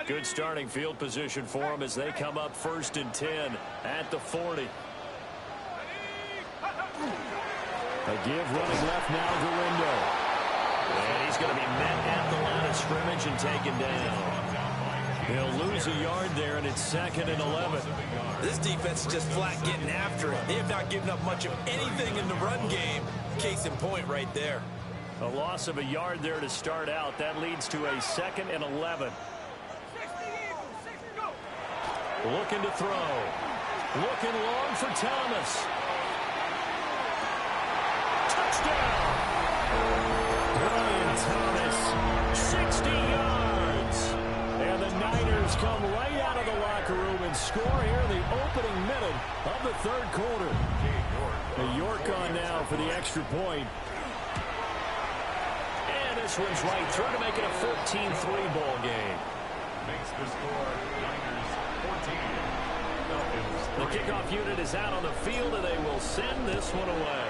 Good starting field position for them as they come up 1st and 10 at the 40. A give running left now, Galindo. And he's going to be met at the line of scrimmage and taken down. He'll lose a yard there, and it's 2nd and 11. This defense is just flat getting after it. They have not given up much of anything in the run game. Case in point right there. A loss of a yard there to start out. That leads to a 2nd and 11. Looking to throw. Looking long for Thomas. Touchdown! Brian Thomas, 60 yards. And the Niners come right out of the locker room and score here in the opening minute of the 3rd quarter. A York on now for the extra point. And this one's right through to make it a 14-3 ball game. Makes the score Niners 14. The kickoff unit is out on the field, and they will send this one away.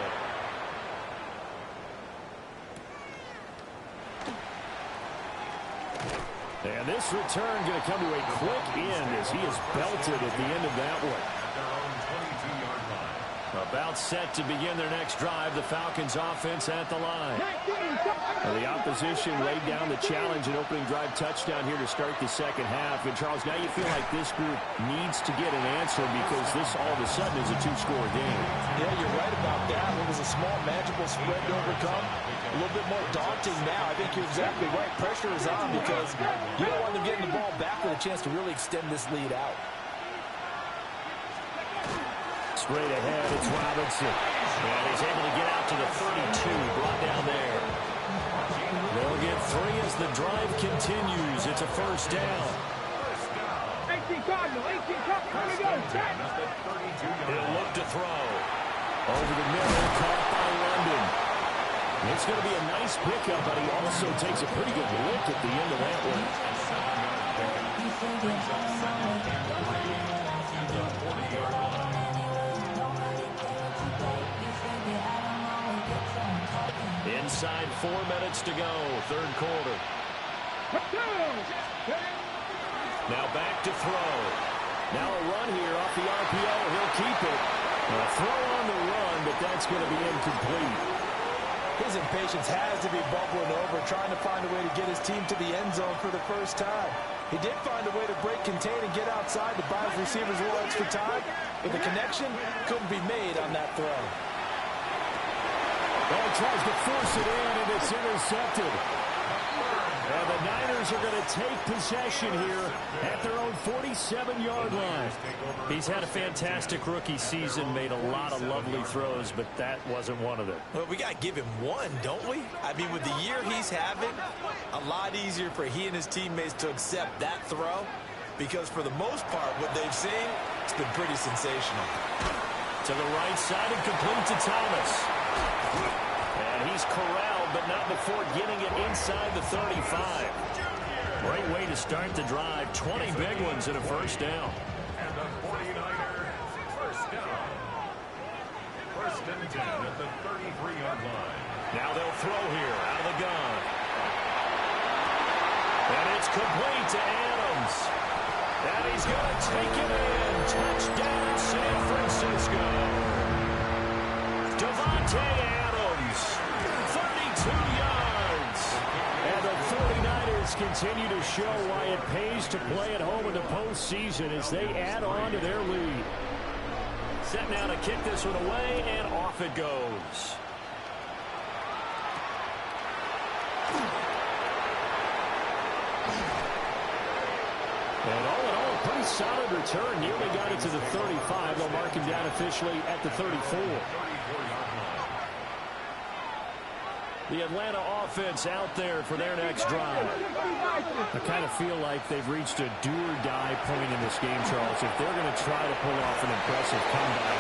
And this return going to come to a quick end as he is belted at the end of that one. About set to begin their next drive, the Falcons offense at the line. And the opposition laid down the challenge and opening drive touchdown here to start the 2nd half. And Charles, now you feel like this group needs to get an answer because this all of a sudden is a 2-score game. Yeah, you're right about that. It was a small magical spread to overcome. A little bit more daunting now. I think you're exactly right. Pressure is on because you don't want them getting the ball back with a chance to really extend this lead out. Straight ahead, it's Robinson. And he's able to get out to the 32, brought down there. They'll get 3 as the drive continues. It's a 1st down. 18 Cardinal, 18 Cardinal, here we go. He'll look to throw. Over the middle, caught by London. It's going to be a nice pickup, but he also takes a pretty good look at the end of that one. Inside 4 minutes to go, 3rd quarter. Now back to throw. Now a run here off the RPO. He'll keep it. A throw on the run, but that's going to be incomplete. His impatience has to be bubbling over, trying to find a way to get his team to the end zone for the first time. He did find a way to break contain and get outside to buy his receivers a little extra time, but the connection couldn't be made on that throw. Well, he tries to force it in, and it's intercepted. And the Niners are going to take possession here at their own 47-yard line. He's had a fantastic rookie season, made a lot of lovely throws, but that wasn't one of them. Well, we got to give him one, don't we? I mean, with the year he's having, a lot easier for he and his teammates to accept that throw because for the most part, what they've seen, it's been pretty sensational. To the right side and complete to Thomas. And he's corralled, but not before getting it inside the 35. Great way to start the drive. 20 big ones and a 1st down. And the 49er 1st down. 1st and 10 at the 33-yard line. Now they'll throw here out of the gun. And it's complete to Adams. And he's going to take it in. Touchdown, San Francisco. Devontae Adams, 32 yards. And the 49ers continue to show why it pays to play at home in the postseason as they add on to their lead. Set now to kick this one away, and off it goes. And all in all, a pretty solid return. Nearly got it to the 35. They'll mark him down officially at the 34. The Atlanta offense out there for their next drive. I kind of feel like they've reached a do-or-die point in this game, Charles. If they're going to try to pull off an impressive comeback,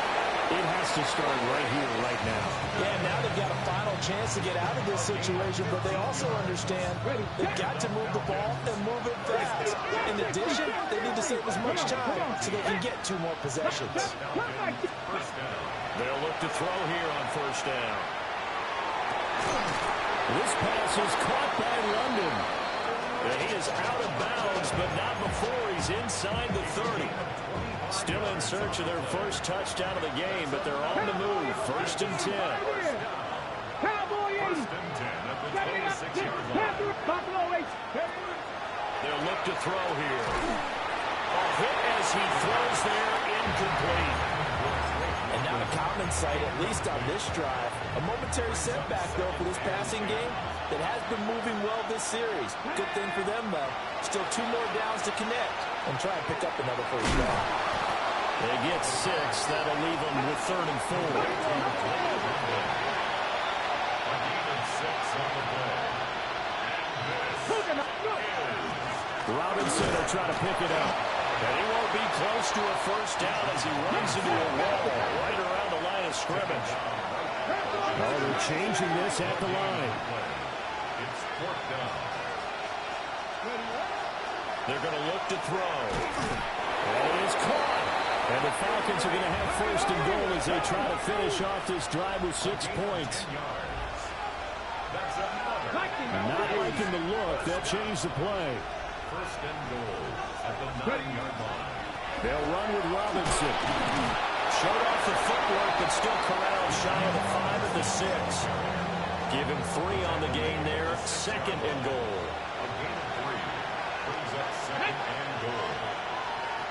it has to start right here, right now. Yeah, now they've got a final chance to get out of this situation, but they also understand they've got to move the ball and move it fast. In addition, they need to save as much time so they can get 2 more possessions. They'll look to throw here on 1st down. This pass is caught by London. And he is out of bounds, but not He's inside the 30. Still in search of their first touchdown of the game, but they're on the move. 1st and 10. Cowboy 80. 1st and 10 at the 26-yard line. Buffalo 8. They'll look to throw here. A hit as he throws there, incomplete. And now a common sight, at least on this drive. A momentary setback, though, for this passing game that has been moving well this series. Good thing for them, though. Still 2 more downs to connect and try and pick up another first down. They get 6. That'll leave them with 3rd and 4. A gain of 6 on the play. Robinson will try to pick it up. And he won't be close to a first down as he runs into a wall right around the line of scrimmage. Oh, they're changing this at the line. It's 4th down. They're going to look to throw. And it is caught. And the Falcons are going to have 1st and goal as they try to finish off this drive with 6 points. That's another. Not liking the look. They'll change the play. 1st and goal at the 9-yard line. They'll run with Robinson. Showed off the footwork, but still corralled shy of the 5 and the 6. Give him 3 on the game there. 2nd and goal. A gain of 3 brings up 2nd and goal.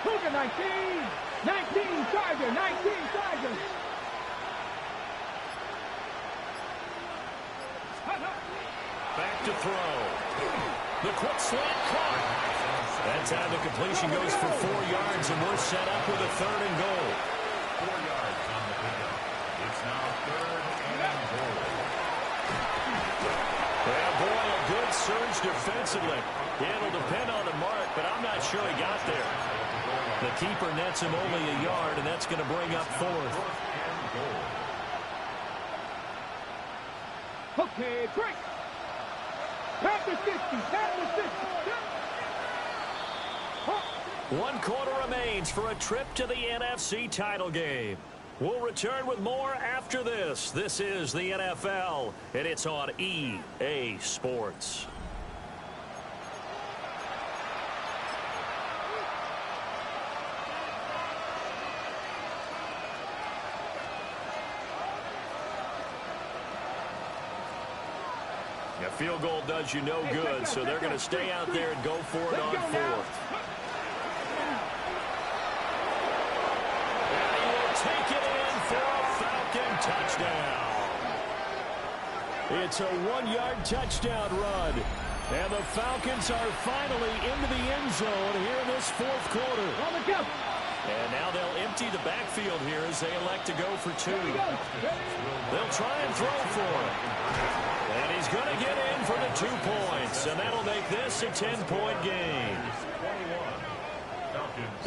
Cougar 19. 19 Charger. 19 Charger. Back to throw. The quick slant caught. That time the completion goes for 4 yards, and we're set up with a 3rd and goal. 4 yards on the pickup. It's now 3rd and goal. Yeah, boy, a good surge defensively. It'll depend on the mark, but I'm not sure he got there. The keeper nets him only a yard, and that's going to bring up 4th. Okay, break. Panther 50. Panther 50. 1 quarter remains for a trip to the NFC title game. We'll return with more after this. This is the NFL, and it's on EA Sports. A field goal does you no good, so they're going to stay out there and go for it on 4th. And he will take it in for a Falcon touchdown. It's a 1-yard touchdown run. And the Falcons are finally into the end zone here in this 4th quarter. On the go. And now they'll empty the backfield here as they elect to go for 2. They'll try and throw for it. And he's going to get in for the 2 points. And that'll make this a 10-point game.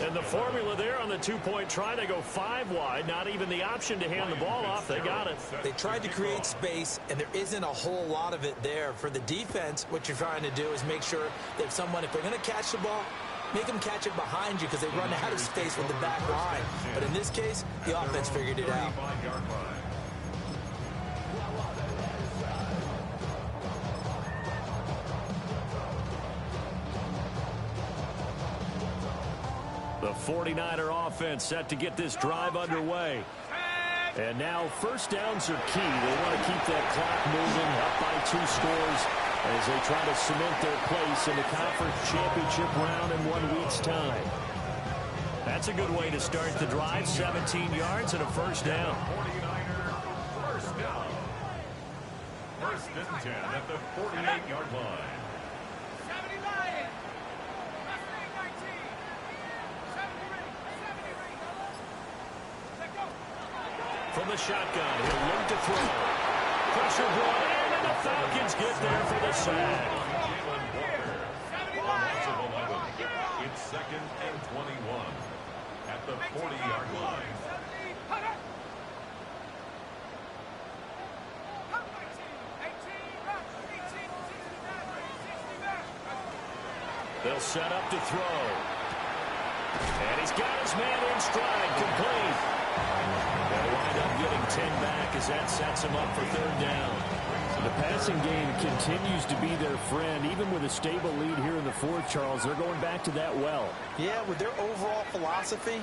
And the formula there on the 2-point try, they go 5 wide. Not even the option to hand the ball off. They got it. They tried to create space, and there isn't a whole lot of it there. For the defense, what you're trying to do is make sure that if they're going to catch the ball, make them catch it behind you because they run out of space with the back line. But in this case, the offense figured it out. The 49er offense set to get this drive underway. And now 1st downs are key. They want to keep that clock moving up by 2 scores as they try to cement their place in the conference championship round in 1 week's time. That's a good way to start the drive. 17 yards and a 1st down. 49er, 1st down. 1st and 10 at the 48-yard line. From the shotgun, he'll look to throw. Pressure brought in, and the Falcons get there for the sack. It's 2nd and 21 at the 40-yard line. They'll set up to throw. And he's got his man in stride, complete. They'll wind up getting 10 back as that sets them up for third down. The passing game continues to be their friend. Even with a stable lead here in the fourth, Charles, they're going back to that well. Yeah, with their overall philosophy,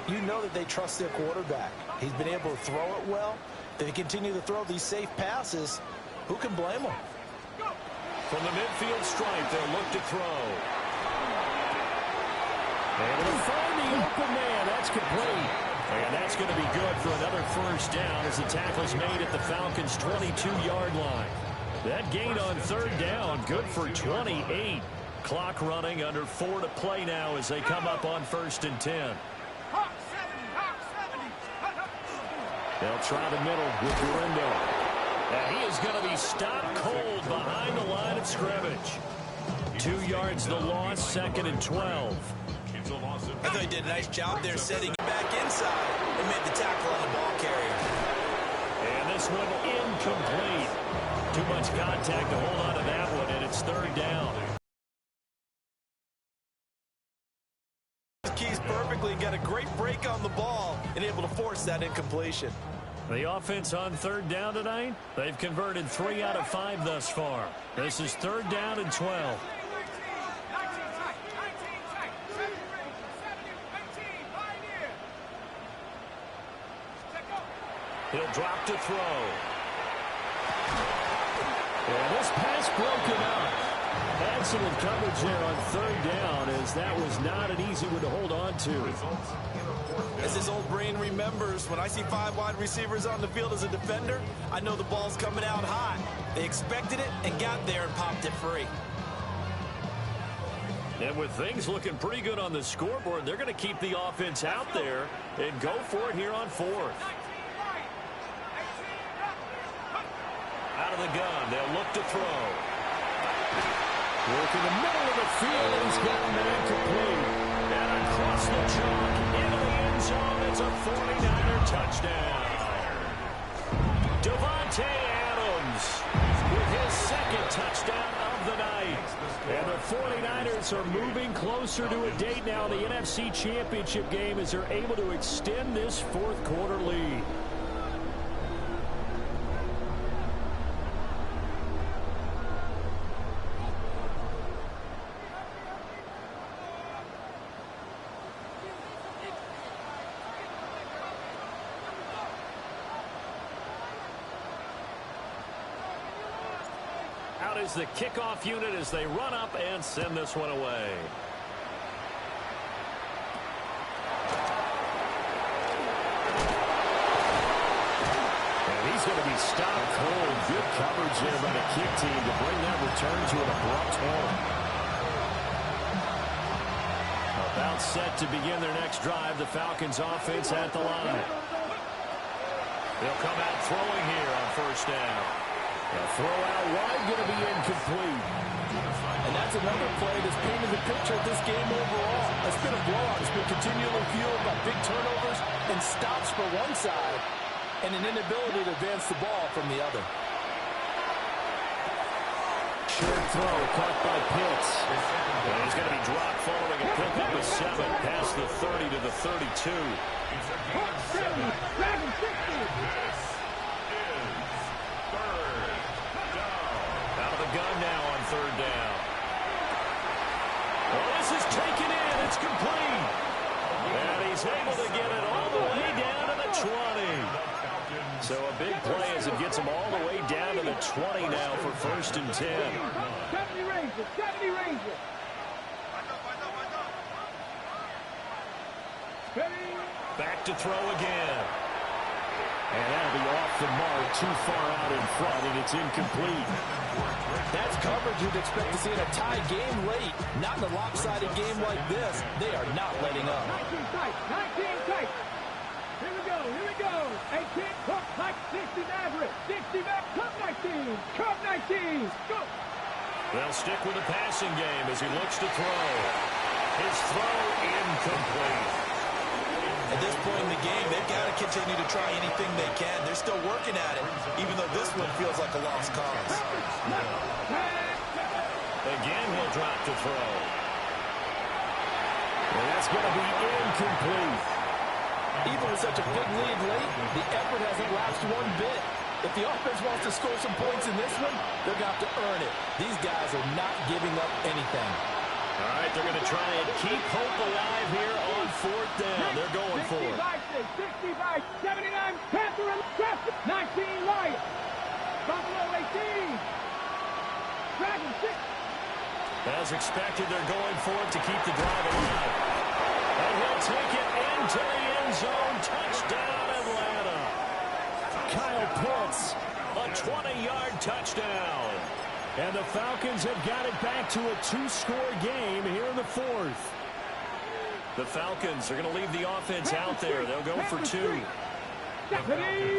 you know that they trust their quarterback. He's been able to throw it well. They continue to throw these safe passes. Who can blame them? From the midfield stripe, they'll look to throw. Able to find the open man. That's complete. And that's going to be good for another first down as the tackle is made at the Falcons' 22-yard line. That gain on third down, good for 28. Clock running, under 4 to play now as they come up on 1st and 10. They'll try the middle with Galindo. And he is going to be stopped cold behind the line of scrimmage. 2 yards the loss, 2nd and 12. I thought he did a nice job there setting it back inside and made the tackle on the ball carrier. And this one incomplete. Too much contact to hold on to that one, and it's third down. Keys perfectly, got a great break on the ball and able to force that incompletion. The offense on third down tonight, they've converted 3 out of 5 thus far. This is third down and 12. He'll drop to throw. And this pass broken up. Excellent coverage there on third down, as that was not an easy one to hold on to. As his old brain remembers, when I see 5 wide receivers on the field as a defender, I know the ball's coming out hot. They expected it and got there and popped it free. And with things looking pretty good on the scoreboard, they're going to keep the offense out there and go for it here on 4th. Out of the gun, they'll look to throw. Work in the middle of the field, and he's got that complete. And across the chalk, into the end zone, it's a 49er touchdown. Davante Adams with his 2nd touchdown of the night. And the 49ers are moving closer to a date now in the NFC Championship game as they're able to extend this 4th quarter lead. Is the kickoff unit as they run up and send this one away. And he's going to be stopped cold. Good coverage there by the kick team to bring that return to an abrupt halt. About set to begin their next drive. The Falcons offense at the line. They'll come out throwing here on 1st down. A throw out wide, going to be incomplete. And that's another play that's painted the picture of this game overall. It's been a blowout. It's been continually fueled by big turnovers and stops for one side and an inability to advance the ball from the other. Short throw caught by Pitts. And he's going to be dropped following a pickup of 7 past the 30 to the 32. Gun now on third down. Well, this is taken in. It's complete. And he's able to get it all the way down to the 20. So a big play as it gets him all the way down to the 20 now for 1st and 10. 70 Rangers, 70 Rangers. Back to throw again. And that'll be off the mark, too far out in front, and it's incomplete. That's coverage you'd expect to see in a tie game late. Not in a lopsided game like this. They are not letting up. 19 tight, 19 tight. Here we go, here we go. 18, hook, like 60 Maverick. 60 Maverick, cup 19, cup 19. Go. They'll stick with the passing game as he looks to throw. His throw incomplete. At this point in the game, they've got to continue to try anything they can. They're still working at it, even though this one feels like a lost cause. Again, he'll drop to throw. And that's going to be incomplete. Even with such a big lead late, the effort hasn't lapsed one bit. If the offense wants to score some points in this one, they're going to have to earn it. These guys are not giving up anything. All right, they're going to try and keep hope alive here on fourth down. They're going for it. 65, 79, Panther and 19 Lions. Buffalo 18. Dragon 6. As expected, they're going for it to keep the drive alive. And he'll take it into the end zone. Touchdown, Atlanta. Kyle Pitts, a 20-yard touchdown. And the Falcons have got it back to a two-score game here in the fourth. The Falcons are going to leave the offense out there. They'll go for two. And he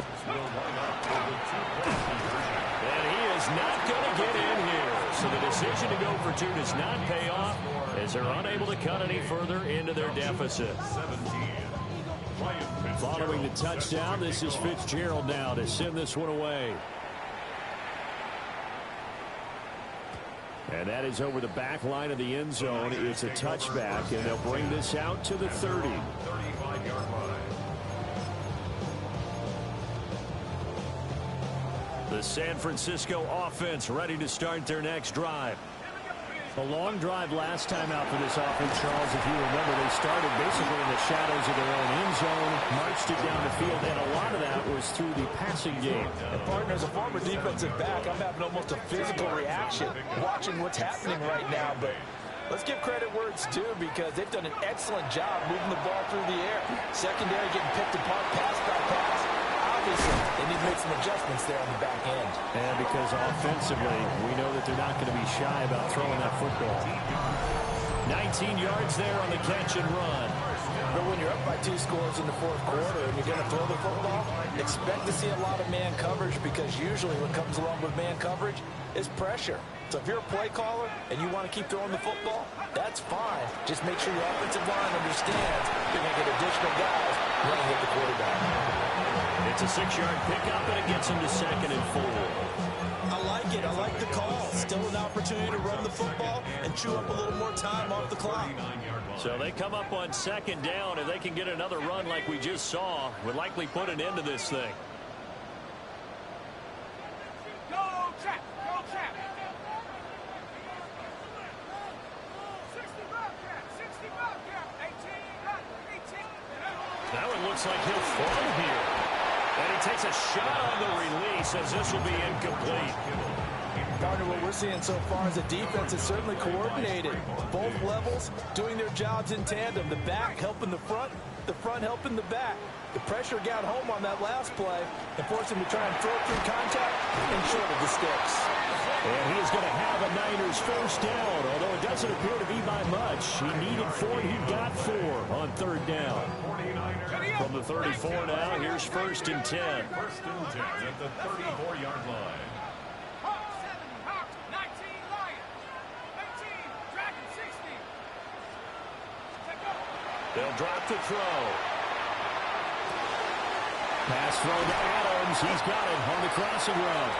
is not going to get in here. So the decision to go for two does not pay off as they're unable to cut any further into their deficit. Following the touchdown, this is Fitzgerald now to send this one away. And that is over the back line of the end zone. It's a touchback, and they'll bring this out to the 30. 35-yard line. The San Francisco offense ready to start their next drive. A long drive last time out for this offense, Charles. If you remember, they started basically in the shadows of their own end zone, marched it down the field, and a lot of that was through the passing game. And partner, as a former defensive back, I'm having almost a physical reaction watching what's happening right now. But let's give credit where it's due because they've done an excellent job moving the ball through the air. Secondary getting picked apart pass by pass. Obviously, they need to make some adjustments there on the back end. And because offensively, we know that they're not going to be shy about throwing that football. 19 yards there on the catch and run. But when you're up by 2 scores in the fourth quarter and you're going to throw the football, expect to see a lot of man coverage because usually what comes along with man coverage is pressure. So if you're a play caller and you want to keep throwing the football, that's fine. Just make sure your offensive line understands you're going to get additional guys running at the quarterback. It's a 6-yard pickup, and it gets him to 2nd and 4. I like it. I like the call. Still an opportunity to run the football and chew up a little more time off the clock. So they come up on 2nd down. If they can get another run like we just saw, would likely put an end to this thing. Go, trap. Go, trap. 65 cap. 18. Now it looks like he'll throw here. And he takes a shot on the release as this will be incomplete. Partner, what we're seeing so far is the defense is certainly coordinated. Both levels doing their jobs in tandem. The back helping the front helping the back. The pressure got home on that last play and forced him to try and throw through contact and short of the sticks. And he is going to have a Niners first down, although it doesn't appear to be by much. He needed 4, he got 4 on 3rd down. From the 34 now, here's 1st and 10. 1st and 10 at the 34-yard line. Hawks 7, Hawks 19 Lions. 18, Dragon 60. They'll drop the throw. Pass throw to Adams. He's got it on the crossing route.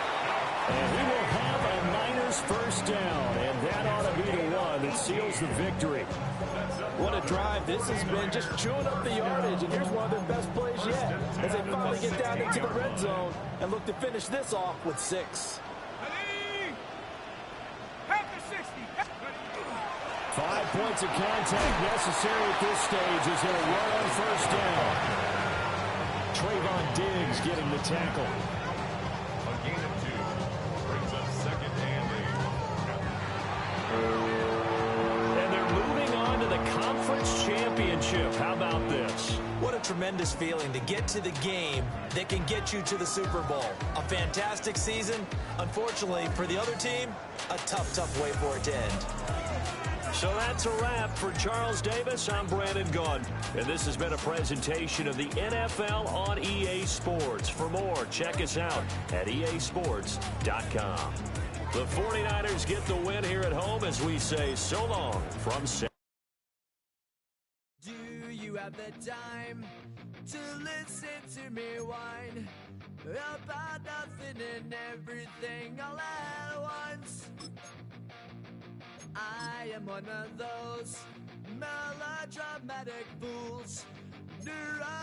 And he will have a Niners first down. And that ought to be the one that seals the victory. What a drive this has been, just chewing up the yardage. And here's one of their best plays yet as they finally get down into the red zone and look to finish this off with 6. Panther 60. 5 points of contact necessary at this stage as they'll run on first down. Trayvon Diggs getting the tackle. A gain of 2 brings up 2nd and 8. And they're moving on to the conference championship. How about this? What a tremendous feeling to get to the game that can get you to the Super Bowl. A fantastic season. Unfortunately, for the other team, a tough way for it to end. So that's a wrap for Charles Davis. I'm Brandon Gunn. And this has been a presentation of the NFL on EA Sports. For more, check us out at easports.com. The 49ers get the win here at home as we say so long from San. Do you have the time to listen to me whine about nothing and everything all at once? I am one of those melodramatic fools, neurotic.